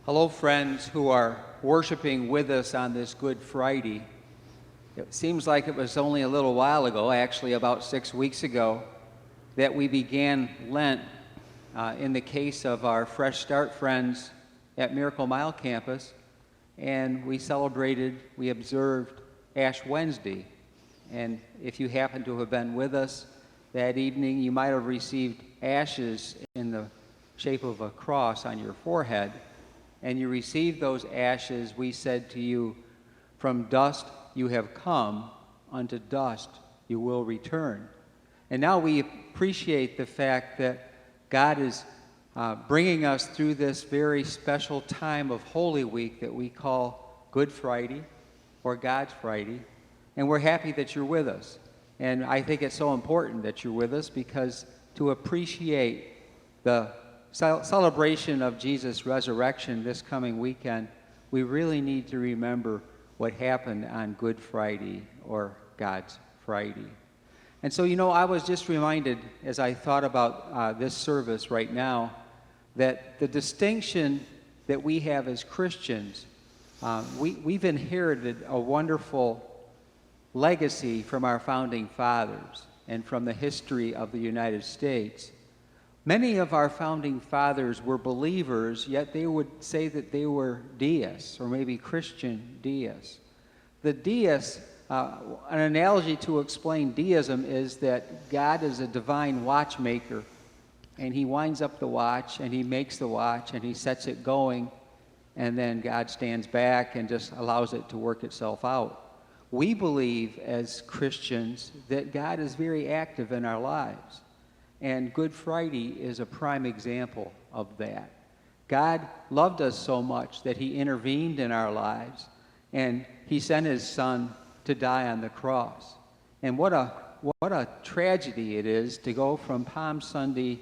Hello, friends who are worshiping with us on this Good Friday. It seems like it was only a little while ago, actually about 6 weeks ago, that we began Lent in the case of our Fresh Start friends at Miracle Mile campus, and we observed Ash Wednesday. And if you happen to have been with us that evening, you might have received ashes in the shape of a cross on your forehead. And you received those ashes, we said to you, from dust you have come, unto dust you will return. And now we appreciate the fact that God is bringing us through this very special time of Holy Week that we call Good Friday or God's Friday. And we're happy that you're with us. And I think it's so important that you're with us because to appreciate the celebration of Jesus' resurrection this coming weekend, we really need to remember what happened on Good Friday or God's Friday. And so, I was just reminded as I thought about this service right now that the distinction that we have as Christians, we've inherited a wonderful legacy from our founding fathers and from the history of the United States. Many of our founding fathers were believers, yet they would say that they were deists, or maybe Christian deists. The deists, an analogy to explain deism is that God is a divine watchmaker, and he winds up the watch, and he makes the watch, and he sets it going, and then God stands back and just allows it to work itself out. We believe as Christians that God is very active in our lives. And Good Friday is a prime example of that. God loved us so much that he intervened in our lives, and he sent his son to die on the cross. And what a tragedy it is to go from Palm Sunday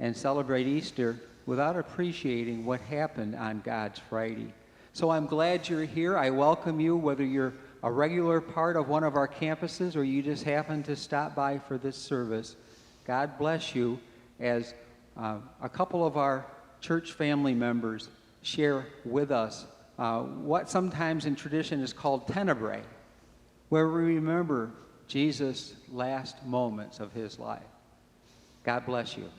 and celebrate Easter without appreciating what happened on God's Friday. So I'm glad you're here. I welcome you, whether you're a regular part of one of our campuses or you just happen to stop by for this service. God bless you as a couple of our church family members share with us what sometimes in tradition is called Tenebrae, where we remember Jesus' last moments of his life. God bless you.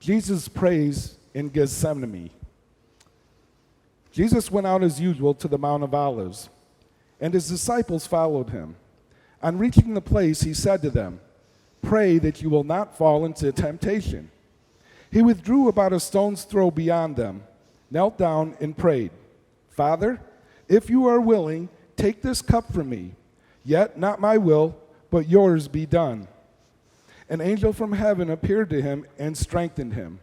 Jesus prays in Gethsemane. Jesus went out as usual to the Mount of Olives, and his disciples followed him. On reaching the place, he said to them, "Pray that you will not fall into temptation." He withdrew about a stone's throw beyond them, knelt down, and prayed, "Father, if you are willing, take this cup from me. Yet not my will, but yours be done." An angel from heaven appeared to him and strengthened him.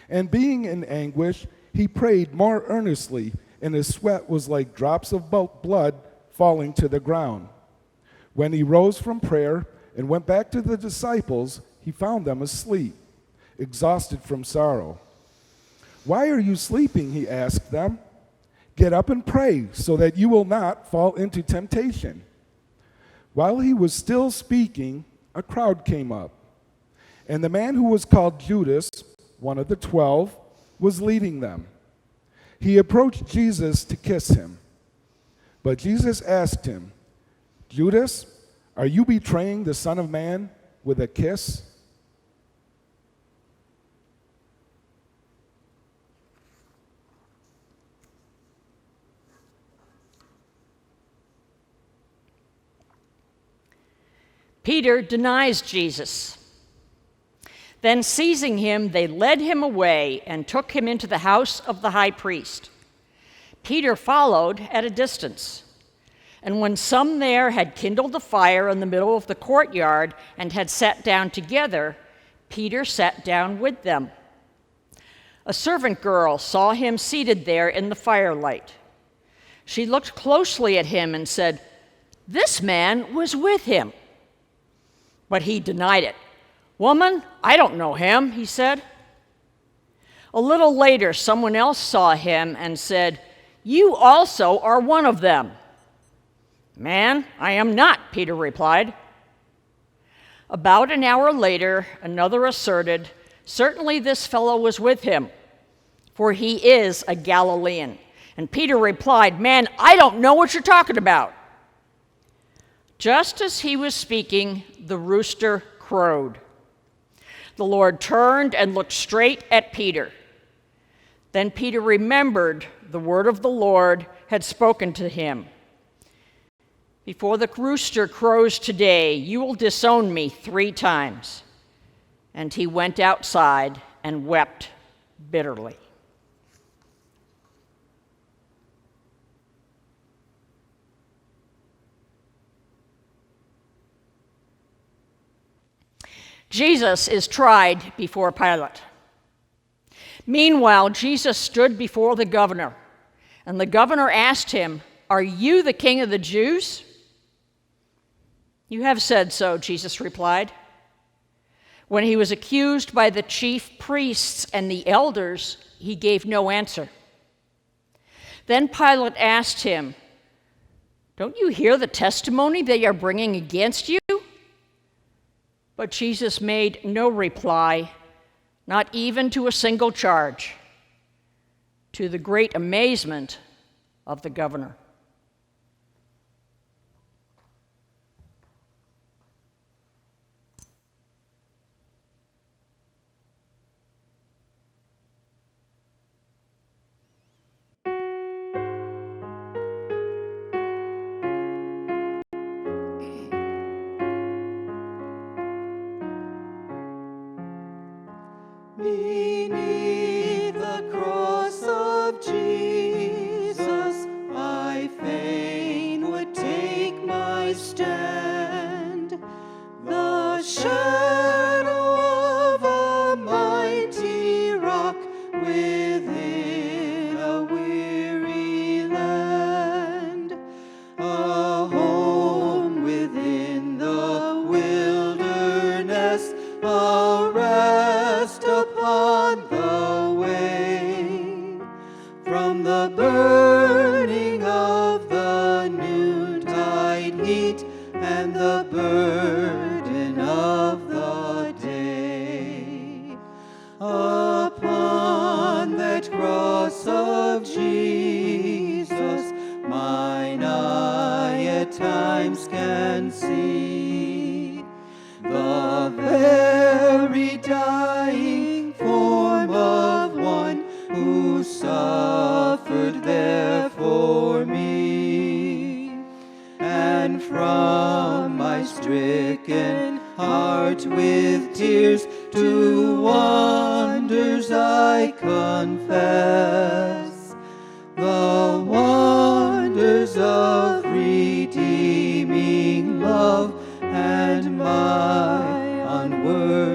And being in anguish, he prayed more earnestly, and his sweat was like drops of blood falling to the ground. When he rose from prayer and went back to the disciples, he found them asleep, exhausted from sorrow. "Why are you sleeping?" he asked them. "Get up and pray so that you will not fall into temptation." While he was still speaking, a crowd came up, and the man who was called Judas, one of the 12, was leading them. He approached Jesus to kiss him. But Jesus asked him, "Judas, are you betraying the Son of Man with a kiss?" Peter denies Jesus. Then seizing him, they led him away and took him into the house of the high priest. Peter followed at a distance. And when some there had kindled a fire in the middle of the courtyard and had sat down together, Peter sat down with them. A servant girl saw him seated there in the firelight. She looked closely at him and said, "This man was with him." But he denied it. "Woman, I don't know him," he said. A little later, someone else saw him and said, "You also are one of them." "Man, I am not," Peter replied. About an hour later, another asserted, "Certainly this fellow was with him, for he is a Galilean." And Peter replied, "Man, I don't know what you're talking about." Just as he was speaking, the rooster crowed. The Lord turned and looked straight at Peter. Then Peter remembered the word of the Lord had spoken to him. "Before the rooster crows today, you will disown me 3 times." And he went outside and wept bitterly. Jesus is tried before Pilate. Meanwhile, Jesus stood before the governor, and the governor asked him, "Are you the king of the Jews?" "You have said so," Jesus replied. When he was accused by the chief priests and the elders, he gave no answer. Then Pilate asked him, "Don't you hear the testimony they are bringing against you?" But Jesus made no reply, not even to a single charge, to the great amazement of the governor. Beneath the cross of Jesus, I fain would take my stand. The shadow of a mighty rock within a weary land, a home within the wilderness, a rest upon the way, from the burning of the noontide heat and the burden of the day. Upon that cross of Jesus, mine eye at times can see the very dying for confess the wonders of redeeming love and my unworthiness.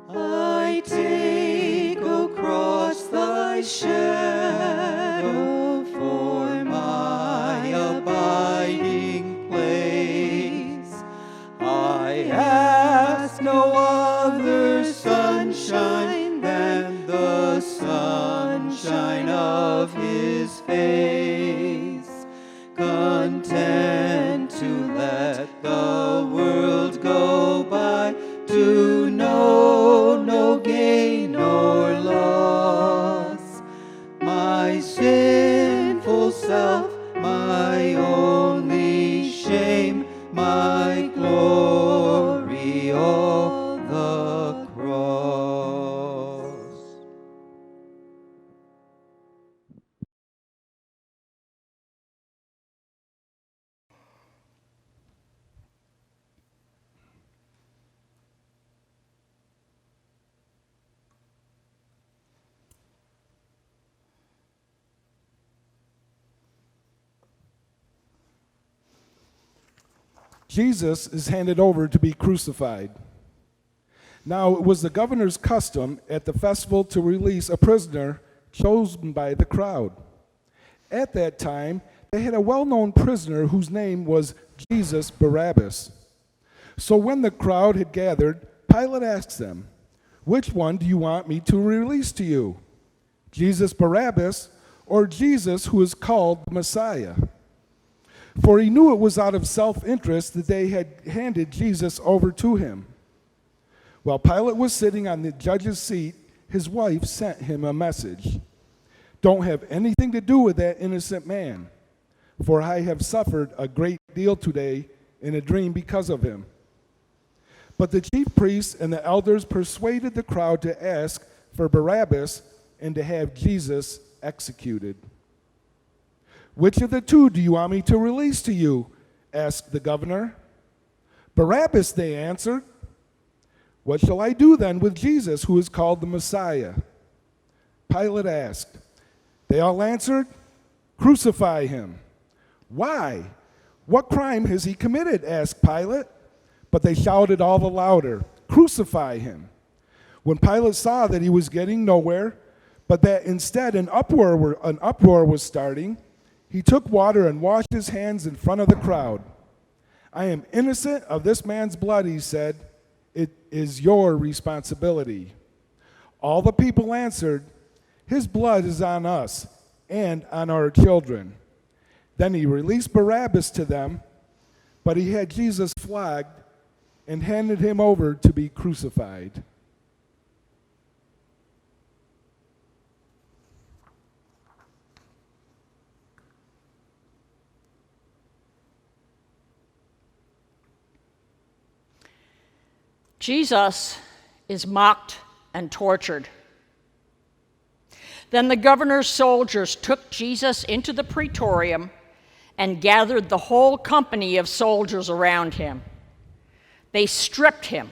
I take across thy shadow for my abiding place. I ask no other sunshine than the sunshine of his face. Content to let the world go by, to know no gain nor loss. My sinful self, my only shame, my glory, all the cross. Jesus is handed over to be crucified. Now, it was the governor's custom at the festival to release a prisoner chosen by the crowd. At that time, they had a well-known prisoner whose name was Jesus Barabbas. So when the crowd had gathered, Pilate asked them, "Which one do you want me to release to you? Jesus Barabbas or Jesus who is called the Messiah?" For he knew it was out of self-interest that they had handed Jesus over to him. While Pilate was sitting on the judge's seat, his wife sent him a message. "Don't have anything to do with that innocent man, for I have suffered a great deal today in a dream because of him." But the chief priests and the elders persuaded the crowd to ask for Barabbas and to have Jesus executed. "Which of the two do you want me to release to you?" asked the governor. "Barabbas," they answered. "What shall I do then with Jesus, who is called the Messiah?" Pilate asked. They all answered, "Crucify him." "Why? What crime has he committed?" asked Pilate. But they shouted all the louder, "Crucify him." When Pilate saw that he was getting nowhere, but that instead an uproar was starting, he took water and washed his hands in front of the crowd. "I am innocent of this man's blood," he said. "It is your responsibility." All the people answered, "His blood is on us and on our children." Then he released Barabbas to them, but he had Jesus flogged and handed him over to be crucified. Jesus is mocked and tortured. Then the governor's soldiers took Jesus into the praetorium and gathered the whole company of soldiers around him. They stripped him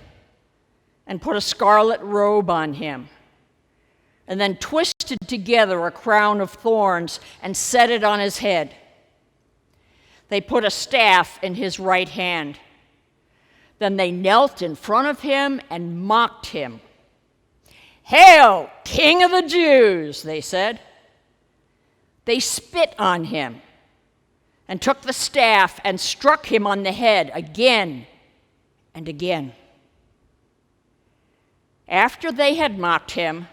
and put a scarlet robe on him, and then twisted together a crown of thorns and set it on his head. They put a staff in his right hand. Then they knelt in front of him and mocked him. "Hail, King of the Jews," they said. They spit on him and took the staff and struck him on the head again and again. After they had mocked him,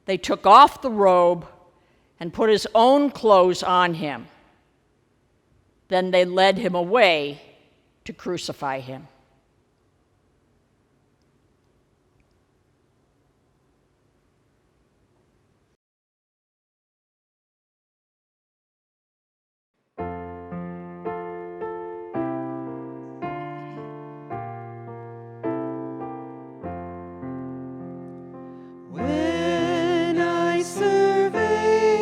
they took off the robe and put his own clothes on him. Then they led him away to crucify him. When I survey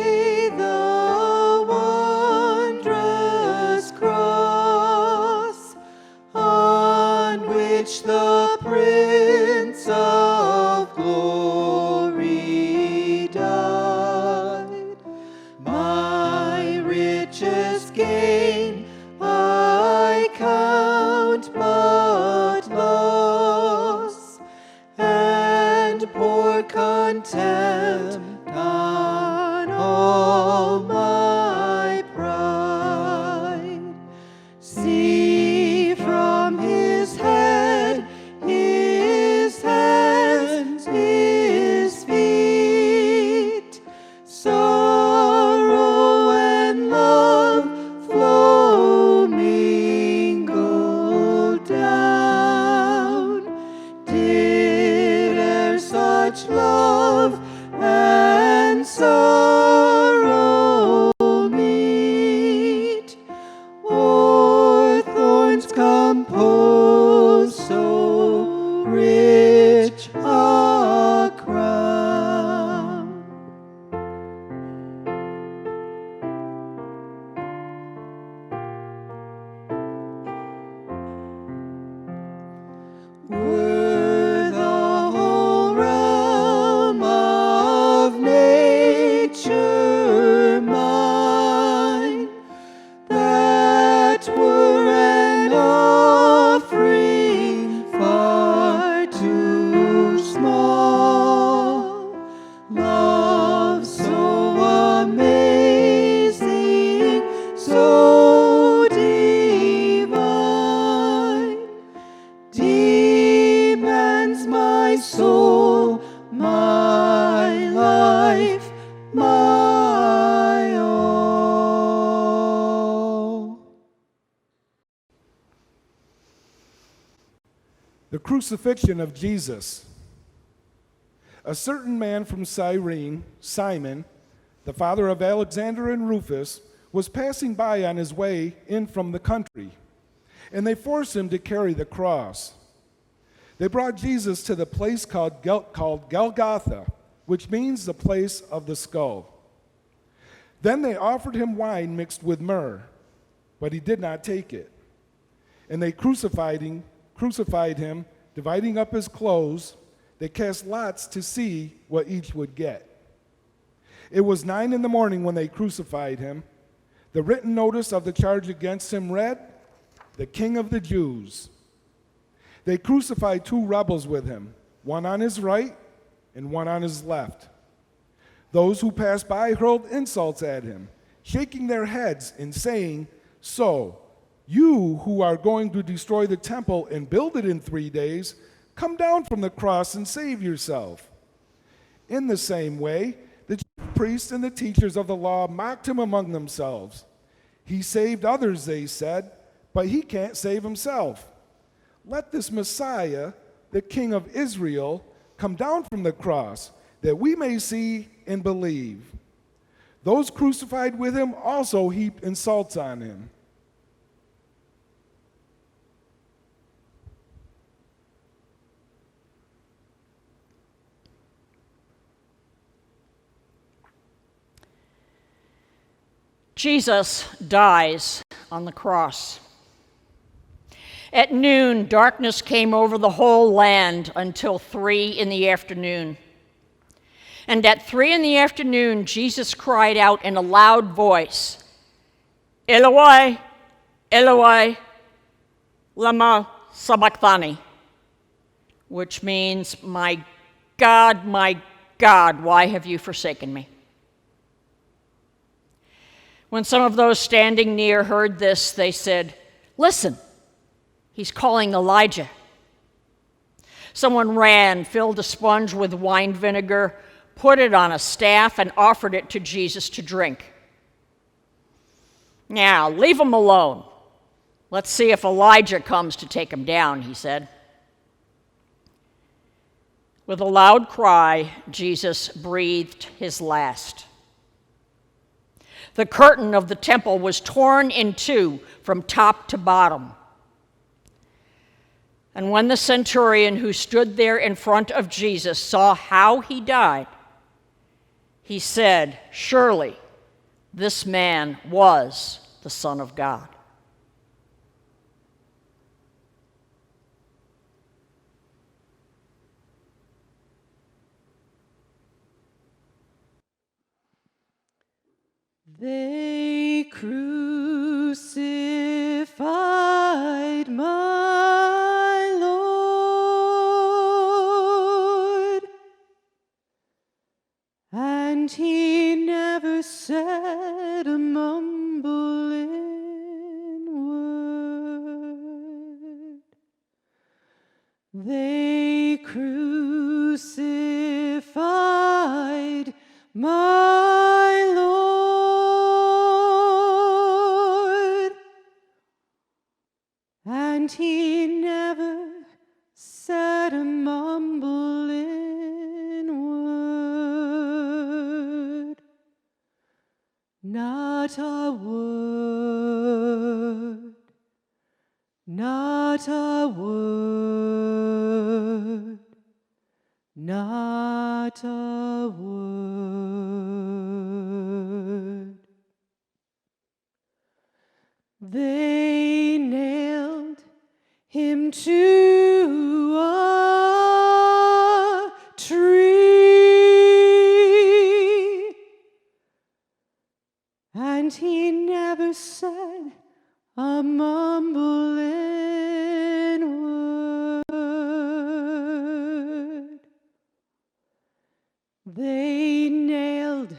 gain, I count but loss, and pour contempt on all my pride. See from his head, his hands, his feet, sorrow and love flow mingled down. Did e'er such love and sorrow meet, or thorns compose so rich a crown? Were the whole realm of nature mine, that were an offering far too small. Love so amazing, so divine, demands my soul, my life, my all. The crucifixion of Jesus. A certain man from Cyrene, Simon, the father of Alexander and Rufus, was passing by on his way in from the country, and they forced him to carry the cross. They brought Jesus to the place called Golgotha, which means the place of the skull. Then they offered him wine mixed with myrrh, but he did not take it. And they crucified him, dividing up his clothes. They cast lots to see what each would get. It was 9 a.m. when they crucified him. The written notice of the charge against him read, "The King of the Jews." They crucified 2 rebels with him, one on his right and one on his left. Those who passed by hurled insults at him, shaking their heads and saying, "So, you who are going to destroy the temple and build it in 3 days, come down from the cross and save yourself." In the same way, the chief priests and the teachers of the law mocked him among themselves. "He saved others," they said, "but he can't save himself. Let this Messiah, the King of Israel, come down from the cross, that we may see and believe." Those crucified with him also heaped insults on him. Jesus dies on the cross. At noon, darkness came over the whole land until 3 in the afternoon. And at 3 in the afternoon, Jesus cried out in a loud voice, "Eloi, Eloi, lama sabachthani," which means, my God, why have you forsaken me?" When some of those standing near heard this, they said, "Listen, he's calling Elijah." Someone ran, filled a sponge with wine vinegar, put it on a staff, and offered it to Jesus to drink. "Now, leave him alone. Let's see if Elijah comes to take him down," he said. With a loud cry, Jesus breathed his last. The curtain of the temple was torn in two from top to bottom. And when the centurion who stood there in front of Jesus saw how he died, he said, "Surely this man was the Son of God." They crucified he never said a mumbling word. They crucified my Lord, and he never said a mumbling word. Not a word, not a word, not a word. They nailed him to a tree, and he never said a mumbling word. They nailed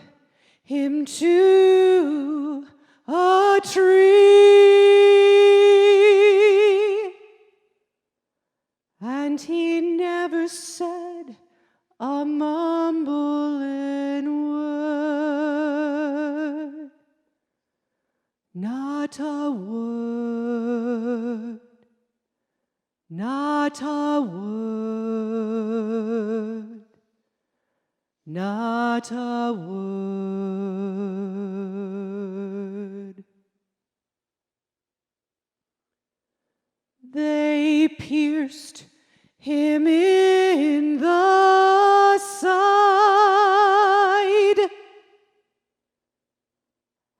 him to a tree, and he never said a mumbling word. Not a word, not a word, not a word. They pierced him in the side,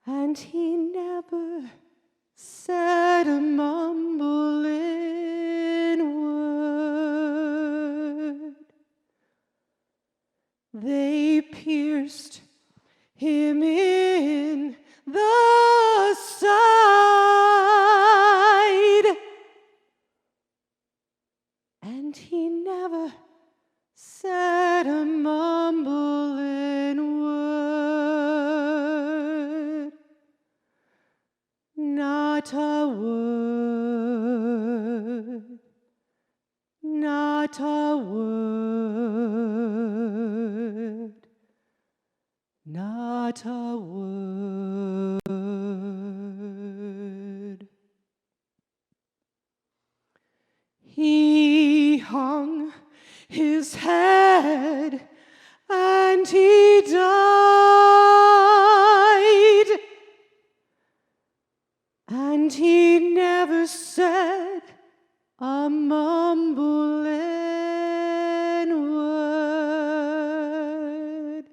and he never said a mumbling word. They pierced him in the side, and he never said a mumbling word. Not a word, not a word, not a word. He hung his head and he died, and he never said a mumbling word.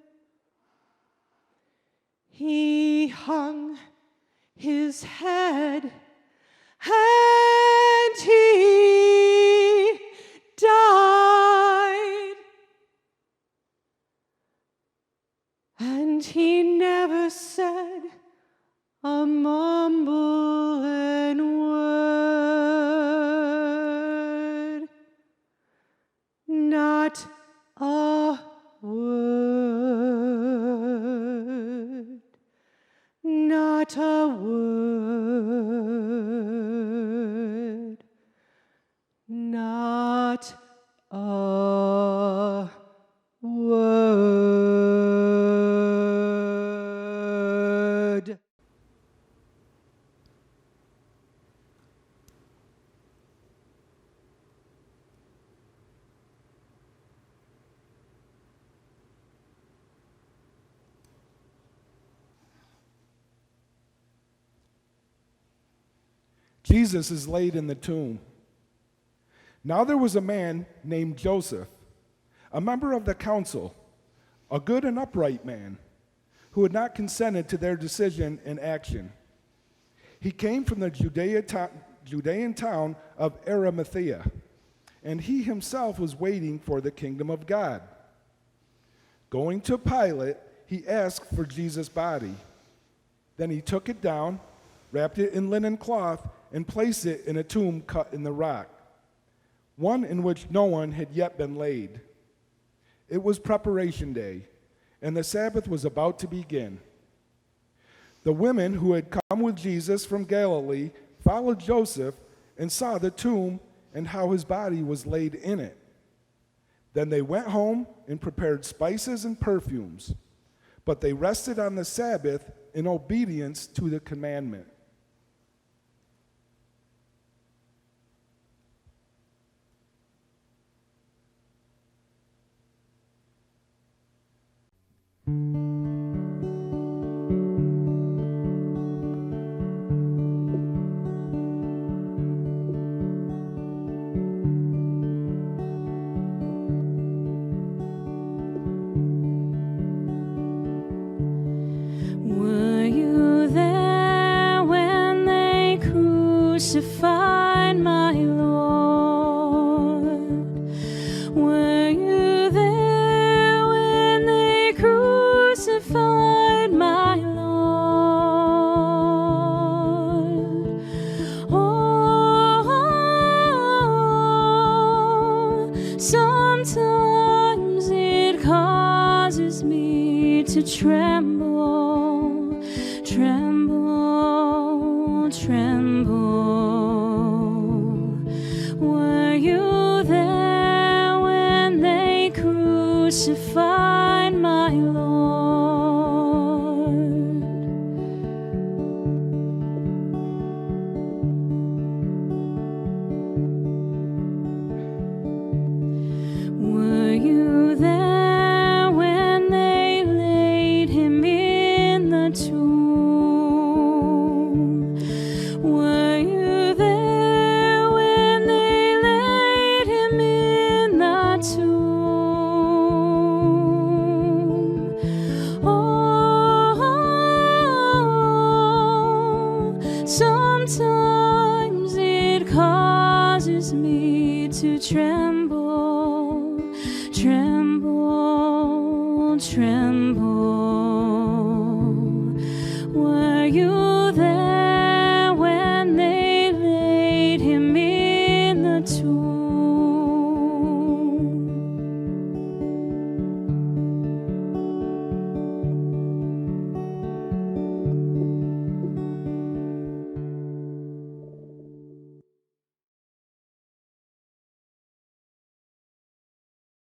He hung his head and he died, and he never said a mumbling word. Not a word, not a word, not a word. Jesus is laid in the tomb. Now there was a man named Joseph, a member of the council, a good and upright man, who had not consented to their decision and action. He came from the Judean town of Arimathea, and he himself was waiting for the kingdom of God. Going to Pilate, he asked for Jesus' body. Then he took it down, wrapped it in linen cloth, and placed it in a tomb cut in the rock, one in which no one had yet been laid. It was preparation day, and the Sabbath was about to begin. The women who had come with Jesus from Galilee followed Joseph and saw the tomb and how his body was laid in it. Then they went home and prepared spices and perfumes, but they rested on the Sabbath in obedience to the commandment. Were you there when they crucified my Lord? Were you there when they crucified my Lord? Oh, sometimes it causes me to tremble.